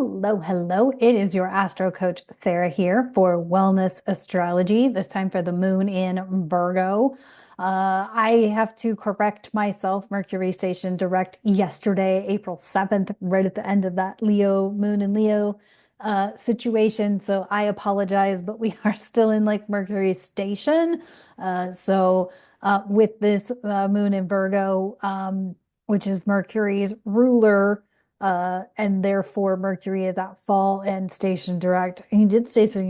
Hello, hello. It is your Astro Coach Sarah here for Wellness Astrology, this time for the moon in Virgo. I have to correct myself. Mercury station direct yesterday, April 7th, right at the end of that Leo, moon in Leo situation. So I apologize, but we are still in like Mercury station. With this moon in Virgo, which is Mercury's ruler. And therefore Mercury is at fall and station direct. He did station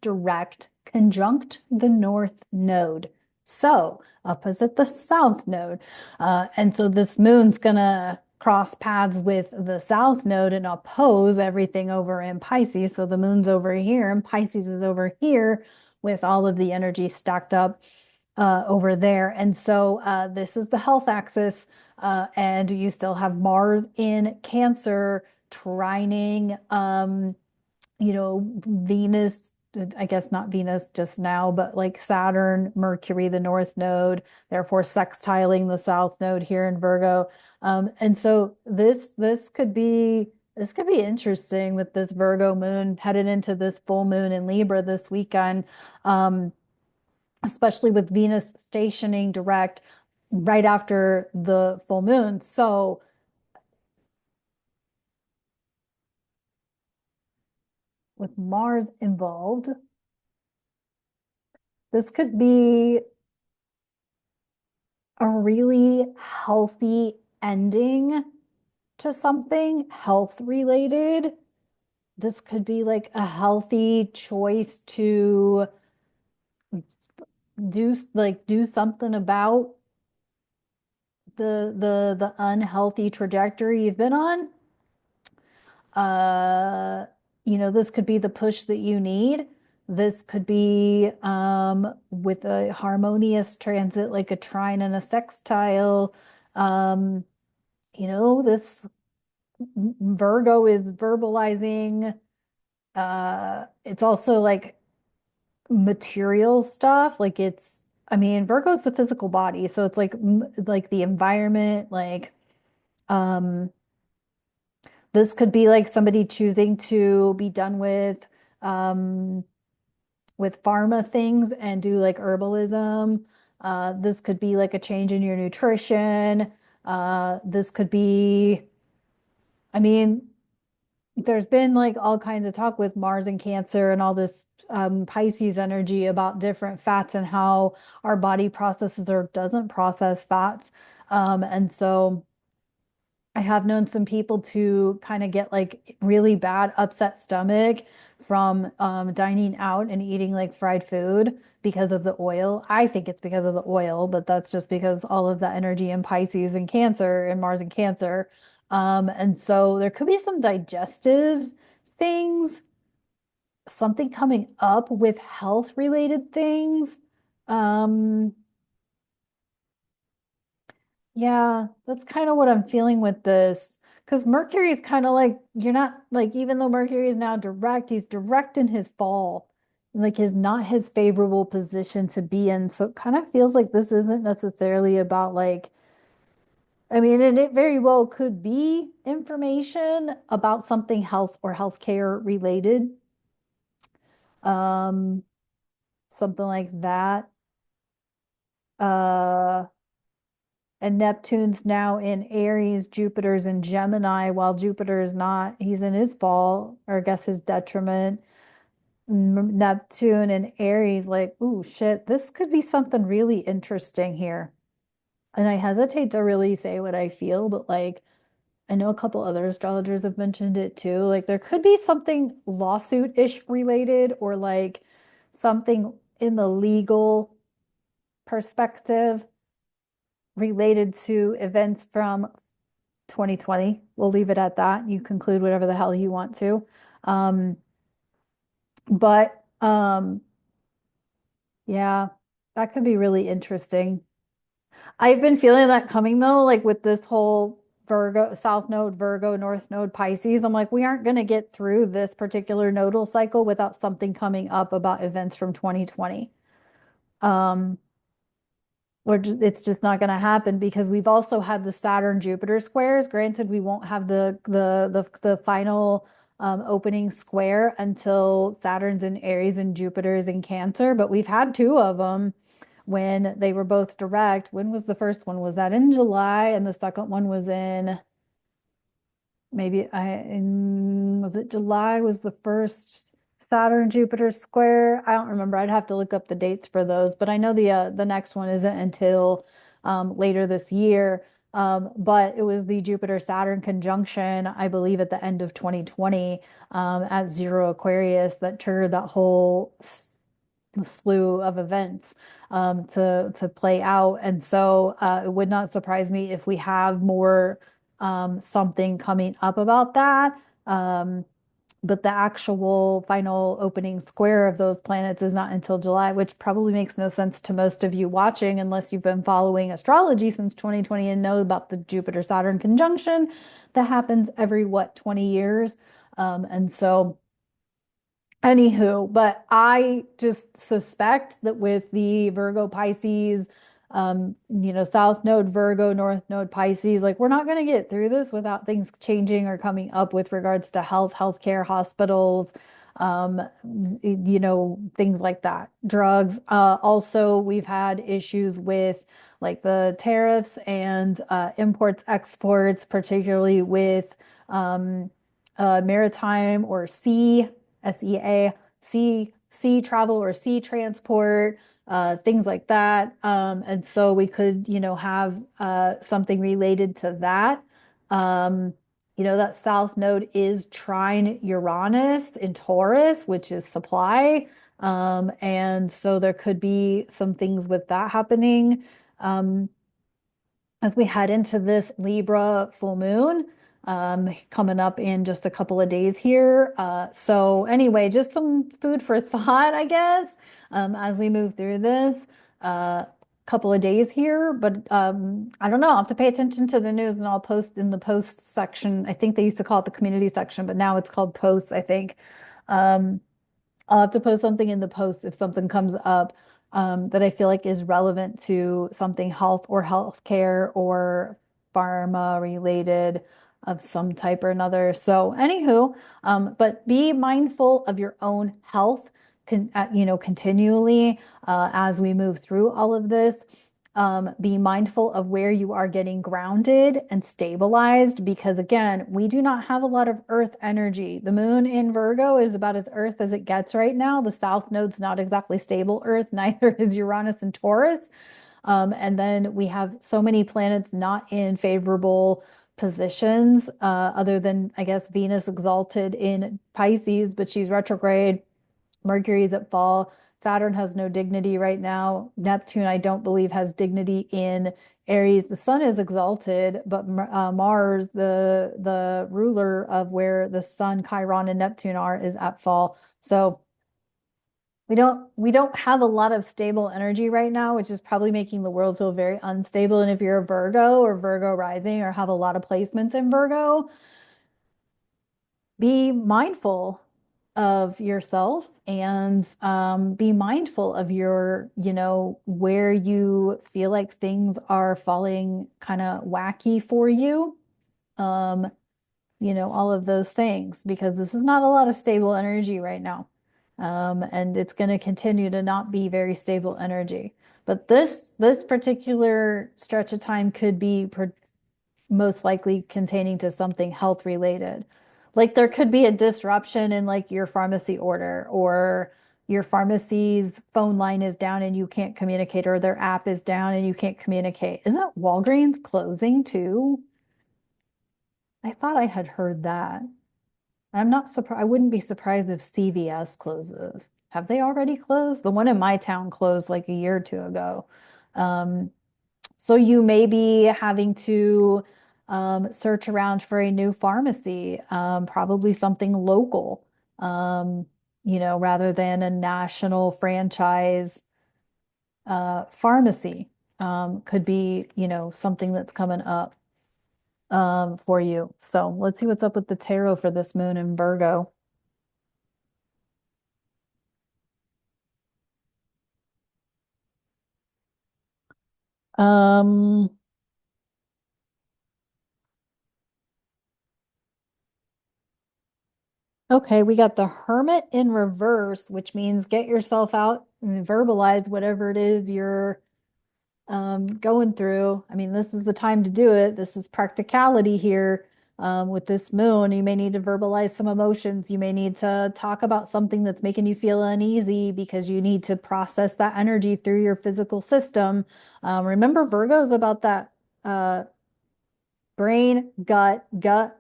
direct conjunct the North Node. So opposite the South Node. And so this moon's gonna cross paths with the South Node and oppose everything over in Pisces. So the moon's over here and Pisces is over here with all of the energy stacked up over there. And so this is the health axis, and you still have Mars in Cancer trining, Venus, I guess not Venus just now, but like Saturn, Mercury, the North Node, therefore sextiling the South Node here in Virgo. And so this could be interesting with this Virgo moon headed into this full moon in Libra this weekend. Especially with Venus stationing direct right after the full moon. So with Mars involved, this could be a really healthy ending to something health related. This could be like a healthy choice to do something about the unhealthy trajectory you've been on. Uh, this could be the push that you need. This could be with a harmonious transit, like a trine and a sextile. Um, this Virgo is verbalizing. It's also like material stuff. I mean, Virgo's the physical body, so it's like the environment, um, this could be like somebody choosing to be done um, with pharma things and do like herbalism. This could be like a change in your nutrition. This could be, I mean, there's been like all kinds of talk with Mars and Cancer and all this Pisces energy about different fats and how our body processes or doesn't process fats. And so I have known some people to kind of get like really bad upset stomach from dining out and eating like fried food because of the oil. I think it's because of the oil, but that's just because all of that energy in Pisces and Cancer and Mars and Cancer. And so there could be some digestive things, something coming up with health related things. Um, Yeah, that's kind of what I'm feeling with this. Because Mercury is kind of like, you're not like, even though Mercury is now direct, he's direct in his fall, like is not his favorable position to be in. So it kind of feels like this isn't necessarily about like, I mean, and it very well could be information about something health or healthcare related, um, something like that. Uh, And Neptune's now in Aries, Jupiter's in Gemini, while Jupiter is not, he's in his fall, or I guess his detriment. Neptune and Aries, like, ooh, shit, this could be something really interesting here. And I hesitate to really say what I feel, but like, I know a couple other astrologers have mentioned it too. Like, there could be something lawsuit-ish related, or like something in the legal perspective related to events from 2020. We'll leave it at that. You conclude whatever the hell you want to. Um, but yeah, that could be really interesting. I've been feeling that coming though, like with this whole Virgo, South Node, Virgo, North Node, Pisces. I'm like, we aren't going to get through this particular nodal cycle without something coming up about events from 2020. Um, It's just not going to happen because we've also had the Saturn Jupiter squares. Granted, we won't have the final opening square until Saturn's in Aries and Jupiter's in Cancer, but we've had two of them when they were both direct. When was the first one? Was that in July? And the second one was in was it July was the first Saturn Jupiter square? I don't remember. I'd have to look up the dates for those, but I know the next one isn't until later this year. But it was the Jupiter Saturn conjunction, I believe, at the end of 2020 at zero Aquarius that triggered that whole slew of events to play out. And so it would not surprise me if we have more something coming up about that. But the actual final opening square of those planets is not until July, which probably makes no sense to most of you watching unless you've been following astrology since 2020 and know about the Jupiter Saturn conjunction that happens every, what, 20 years. And so anywho, but I just suspect that with the Virgo Pisces, South Node Virgo, North Node Pisces, like we're not going to get through this without things changing or coming up with regards to health, healthcare, hospitals, things like that, drugs. Also, we've had issues with like the tariffs and imports, exports, particularly with maritime or sea SEA, sea travel or sea transport, things like that. And so we could, have something related to that. Um, that South Node is trine Uranus in Taurus, which is supply. And so there could be some things with that happening. Um, as we head into this Libra full moon coming up in just a couple of days here. So anyway, just some food for thought, I guess, as we move through this couple of days here. But I don't know. I'll have to pay attention to the news and I'll post in the post section. I think they used to call it the community section, but now it's called posts, I think. Um, I'll have to post something in the post if something comes up that I feel like is relevant to something health or healthcare or pharma related of some type or another. So, anywho, but be mindful of your own health, continually as we move through all of this. Be mindful of where you are getting grounded and stabilized because, again, we do not have a lot of earth energy. The moon in Virgo is about as earth as it gets right now. The south node's not exactly stable earth, neither is Uranus and Taurus. And then we have so many planets not in favorable positions, other than, I guess, Venus exalted in Pisces, but she's retrograde. Mercury's at fall. Saturn has no dignity right now. Neptune, I don't believe, has dignity in Aries. The sun is exalted, but Mars, the ruler of where the sun, Chiron, and Neptune are, is at fall. So we don't have a lot of stable energy right now, which is probably making the world feel very unstable. And if you're a Virgo or Virgo rising or have a lot of placements in Virgo, be mindful of yourself and be mindful of where you feel like things are falling kind of wacky for you. Um, all of those things, because this is not a lot of stable energy right now. And it's going to continue to not be very stable energy. But this particular stretch of time could be most likely containing to something health related. Like there could be a disruption in like your pharmacy order or your pharmacy's phone line is down and you can't communicate or their app is down and you can't communicate. Isn't Walgreens closing too? I thought I had heard that. I'm not surprised. I wouldn't be surprised if CVS closes. Have they already closed? The one in my town closed like a year or two ago. Um, so you may be having to search around for a new pharmacy, probably something local, rather than a national franchise pharmacy. Could be, something that's coming up for you. So let's see what's up with the tarot for this moon in Virgo. Um, okay, we got the Hermit in reverse, which means get yourself out and verbalize whatever it is you're going through. I mean, this is the time to do it. This is practicality here. With this moon, you may need to verbalize some emotions. You may need to talk about something that's making you feel uneasy because you need to process that energy through your physical system. Remember, Virgo's about that brain, gut,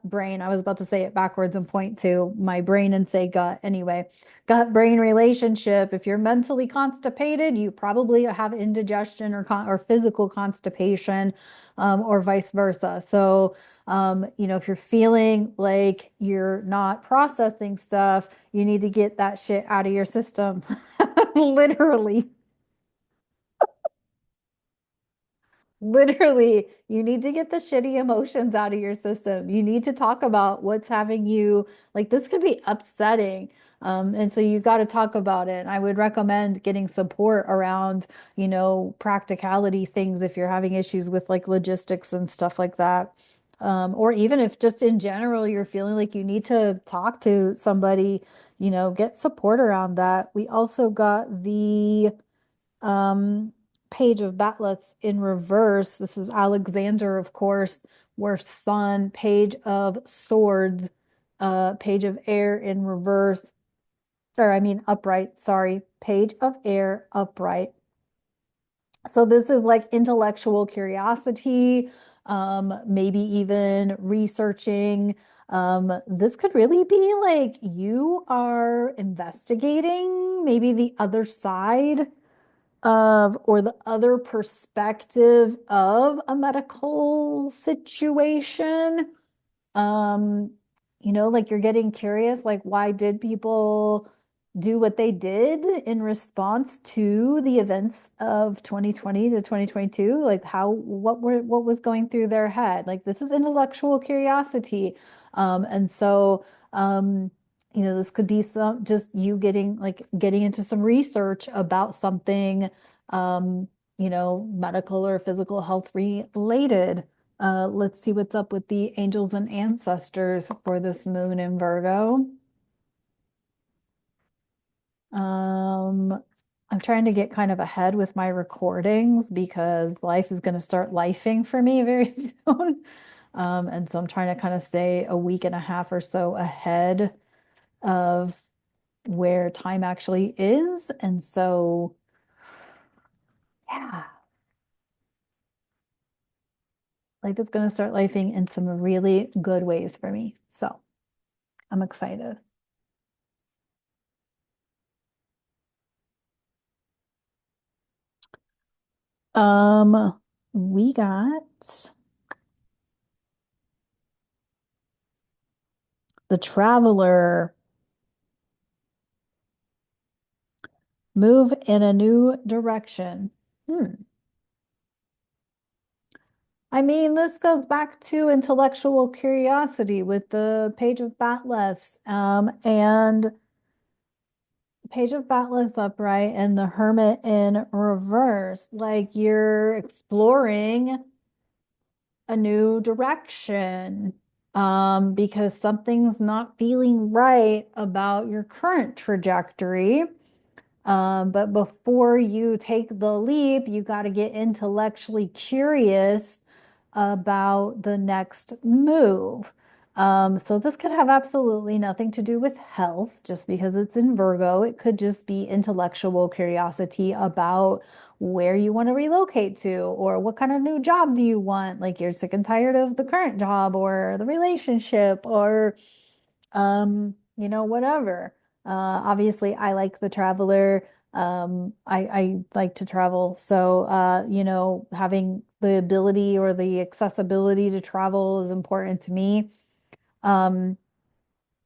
brain. I was about to say it backwards and point to my brain and say gut. Anyway, gut brain relationship. If you're mentally constipated, you probably have indigestion or physical constipation, or vice versa. So, if you're feeling like you're not processing stuff, you need to get that shit out of your system. Literally. Literally, you need to get the shitty emotions out of your system. You need to talk about what's having you, like this could be upsetting. And so you got to talk about it. I would recommend getting support around, practicality things if you're having issues with like logistics and stuff like that. Or even if just in general you're feeling like you need to talk to somebody, get support around that. We also got the um, page of Batlets in reverse. This is Alexander, of course, where Sun, page of swords, page of air in reverse. Or I mean upright, sorry, page of air upright. So this is like intellectual curiosity, maybe even researching. This could really be like you are investigating maybe the other side of or the other perspective of a medical situation. Um, like you're getting curious, like why did people do what they did in response to the events of 2020 to 2022? Like what was going through their head? Like this is intellectual curiosity. And so this could be some just you getting into some research about something medical or physical health related. Let's see what's up with the angels and ancestors for this moon in Virgo. Um, I'm trying to get kind of ahead with my recordings because life is going to start lifing for me very soon. And so I'm trying to kind of stay a week and a half or so ahead of where time actually is. And so, yeah, life is going to start lifing in some really good ways for me. So I'm excited. We got the Traveler, move in a new direction. Hmm. I mean, this goes back to intellectual curiosity with the Page of Batleths, and Page of Batleths upright and the Hermit in reverse. Like you're exploring a new direction, because something's not feeling right about your current trajectory. But before you take the leap, you got to get intellectually curious about the next move. So this could have absolutely nothing to do with health, just because it's in Virgo. It could just be intellectual curiosity about where you want to relocate to, or what kind of new job do you want? Like you're sick and tired of the current job or the relationship or whatever. Obviously, I like the Traveler. I like to travel. So, having the ability or the accessibility to travel is important to me. Um,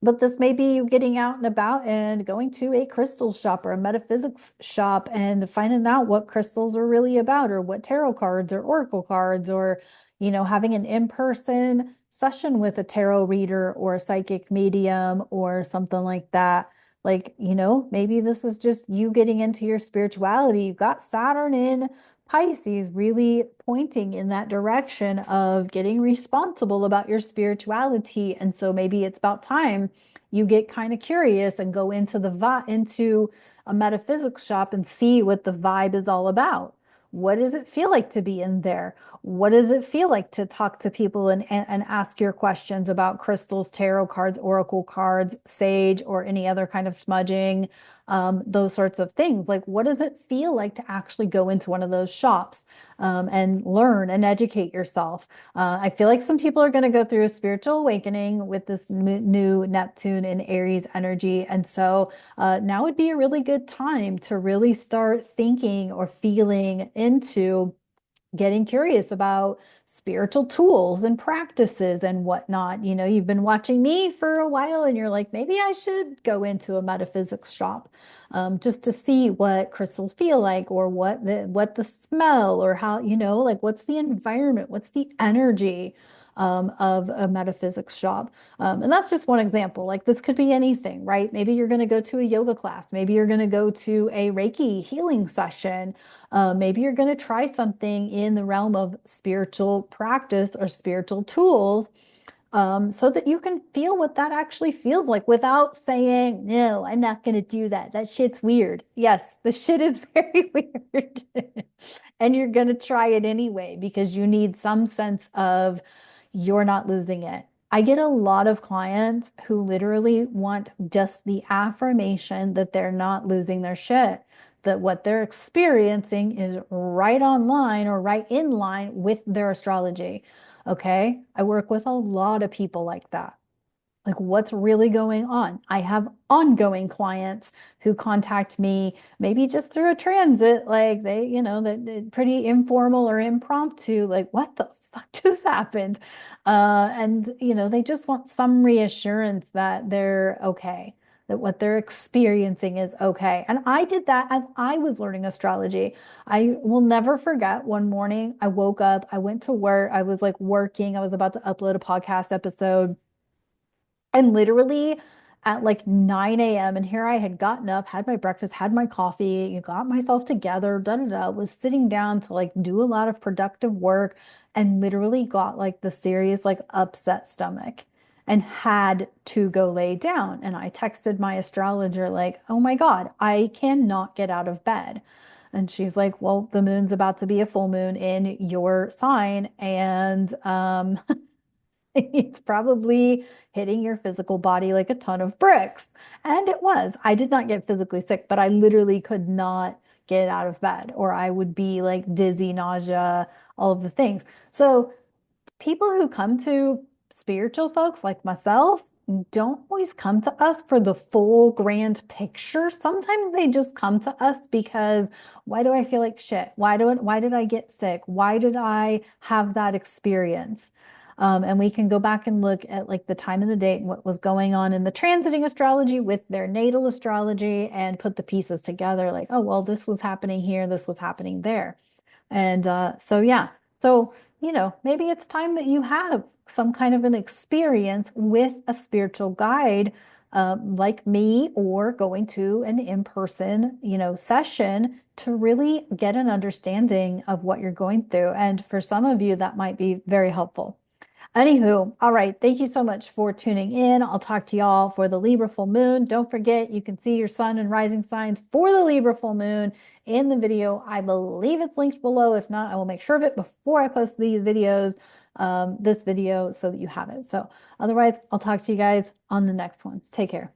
but this may be you getting out and about and going to a crystal shop or a metaphysics shop and finding out what crystals are really about, or what tarot cards or oracle cards, or, having an in-person session with a tarot reader or a psychic medium or something like that. Like, maybe this is just you getting into your spirituality. You've got Saturn in Pisces really pointing in that direction of getting responsible about your spirituality. And so maybe it's about time you get kind of curious and go into into a metaphysics shop and see what the vibe is all about. What does it feel like to be in there? What does it feel like to talk to people and ask your questions about crystals, tarot cards, oracle cards, sage, or any other kind of smudging, those sorts of things? Like, what does it feel like to actually go into one of those shops, and learn and educate yourself? I feel like some people are going to go through a spiritual awakening with this new Neptune and Aries energy. And so now would be a really good time to really start thinking or feeling into getting curious about spiritual tools and practices and whatnot. You know, you've been watching me for a while and you're like, maybe I should go into a metaphysics shop, just to see what crystals feel like, or what the smell, or how, you know, like what's the environment, what's the energy of a metaphysics shop. And that's just one example. Like this could be anything, right? Maybe you're going to go to a yoga class. Maybe you're going to go to a Reiki healing session. Maybe you're going to try something in the realm of spiritual practice or spiritual tools, so that you can feel what that actually feels like without saying, no, I'm not going to do that. That shit's weird. Yes, the shit is very weird. And you're going to try it anyway because you need some sense of you're not losing it. I get a lot of clients who literally want just the affirmation that they're not losing their shit, that what they're experiencing is right online or right in line with their astrology. Okay. I work with a lot of people like that. Like, what's really going on? I have ongoing clients who contact me, maybe just through a transit, like they, you know, that pretty informal or impromptu, like, what the fuck just happened? And, you know, they just want some reassurance that they're okay, that what they're experiencing is okay. And I did that as I was learning astrology. I will never forget one morning I woke up, I went to work, I was like working, I was about to upload a podcast episode. And literally at like 9 a.m., and here I had gotten up, had my breakfast, had my coffee, you got myself together, da da da, was sitting down to like do a lot of productive work, and literally got like the serious, like upset stomach and had to go lay down. And I texted my astrologer, like, oh my God, I cannot get out of bed. And she's like, well, the moon's about to be a full moon in your sign. And it's probably hitting your physical body like a ton of bricks. And it was. I did not get physically sick, but I literally could not get out of bed, or I would be like dizzy, nausea, all of the things. So people who come to spiritual folks like myself don't always come to us for the full grand picture. Sometimes they just come to us because why do I feel like shit? Why did I get sick? Why did I have that experience? And we can go back and look at like the time of the date and what was going on in the transiting astrology with their natal astrology and put the pieces together like, oh, well, this was happening here, this was happening there. And so, yeah. So, you know, maybe it's time that you have some kind of an experience with a spiritual guide, like me, or going to an in-person, you know, session to really get an understanding of what you're going through. And for some of you, that might be very helpful. Anywho, all right. Thank you so much for tuning in. I'll talk to y'all for the Libra full moon. Don't forget, you can see your sun and rising signs for the Libra full moon in the video. I believe it's linked below. If not, I will make sure of it before I post these videos, this video, so that you have it. So otherwise, I'll talk to you guys on the next one. Take care.